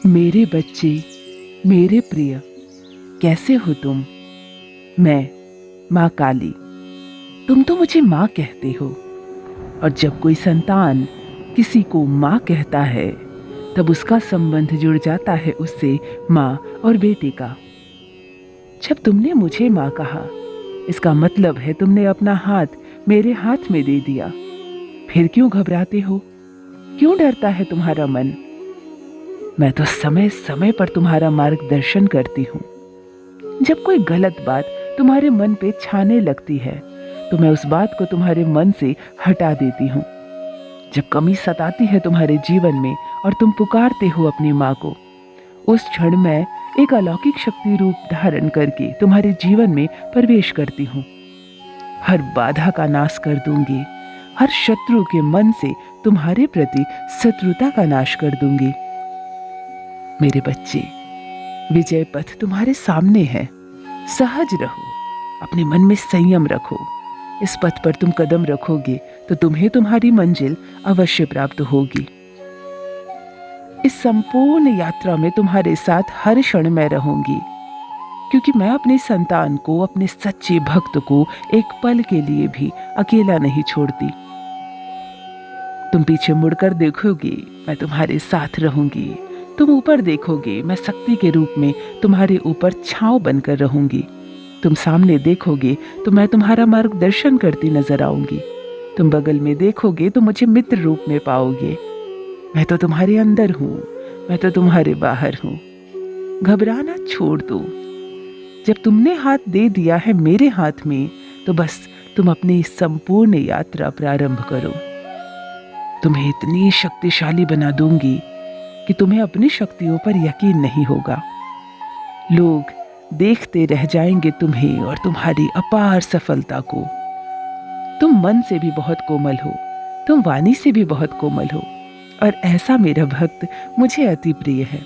मेरे बच्चे, मेरे प्रिय, कैसे हो तुम? मैं माँ काली। तुम तो मुझे माँ कहते हो, और जब कोई संतान किसी को माँ कहता है तब उसका संबंध जुड़ जाता है उससे माँ और बेटे का। जब तुमने मुझे माँ कहा, इसका मतलब है तुमने अपना हाथ मेरे हाथ में दे दिया। फिर क्यों घबराते हो? क्यों डरता है तुम्हारा मन? मैं तो समय समय पर तुम्हारा मार्गदर्शन करती हूँ। जब कोई गलत बात तुम्हारे मन पे छाने लगती है तो मैं उस बात को तुम्हारे मन से हटा देती हूँ। जब कमी सताती है तुम्हारे जीवन में और तुम पुकारते हो अपनी माँ को, उस क्षण मैं एक अलौकिक शक्ति रूप धारण करके तुम्हारे जीवन में प्रवेश करती हूँ। हर बाधा का नाश कर दूंगी। हर शत्रु के मन से तुम्हारे प्रति शत्रुता का नाश कर दूंगी। मेरे बच्चे, विजय पथ तुम्हारे सामने है। सहज रहो, अपने मन में संयम रखो। इस पथ पर तुम कदम रखोगे तो तुम्हें तुम्हारी मंजिल अवश्य प्राप्त होगी। इस संपूर्ण यात्रा में तुम्हारे साथ हर क्षण मैं रहूंगी, क्योंकि मैं अपने संतान को, अपने सच्चे भक्त को एक पल के लिए भी अकेला नहीं छोड़ती। तुम पीछे मुड़कर देखोगे, मैं तुम्हारे साथ रहूंगी। तुम ऊपर देखोगे, मैं शक्ति के रूप में तुम्हारे ऊपर छांव बनकर रहूंगी। तुम सामने देखोगे तो मैं तुम्हारा मार्गदर्शन करती नजर आऊंगी। तुम बगल में देखोगे तो मुझे मित्र रूप में पाओगे। मैं तो तुम्हारे अंदर हूँ, मैं तो तुम्हारे बाहर हूँ। घबराना छोड़ दो। जब तुमने हाथ दे दिया है मेरे हाथ में, तो बस तुम अपनी इस संपूर्ण यात्रा प्रारंभ करो। तुम्हें इतनी शक्तिशाली बना दूंगी कि तुम्हें अपनी शक्तियों पर यकीन नहीं होगा। लोग देखते रह जाएंगे तुम्हें और तुम्हारी अपार सफलता को। तुम मन से भी बहुत कोमल हो, तुम वाणी से भी बहुत कोमल हो, और ऐसा मेरा भक्त मुझे अति प्रिय है।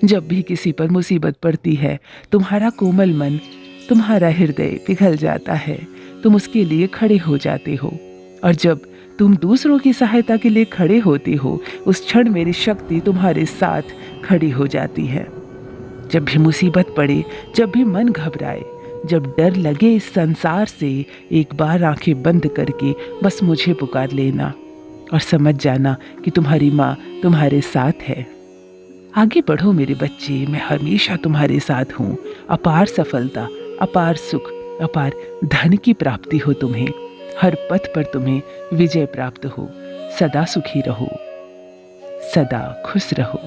जब भी किसी पर मुसीबत पड़ती है, तुम्हारा कोमल मन, तुम्हारा हृदय पिघल जाता है। तुम उसके लिए खड़े हो जाते हो, और जब तुम दूसरों की सहायता के लिए खड़े होते हो, उस क्षण मेरी शक्ति तुम्हारे साथ खड़ी हो जाती है। जब भी मुसीबत पड़े, जब भी मन घबराए, जब डर लगे इस संसार से, एक बार आंखें बंद करके बस मुझे पुकार लेना और समझ जाना कि तुम्हारी माँ तुम्हारे साथ है। आगे बढ़ो मेरे बच्चे, मैं हमेशा तुम्हारे साथ हूँ। अपार सफलता, अपार सुख, अपार धन की प्राप्ति हो तुम्हें। हर पथ पर तुम्हें विजय प्राप्त हो। सदा सुखी रहो, सदा खुश रहो।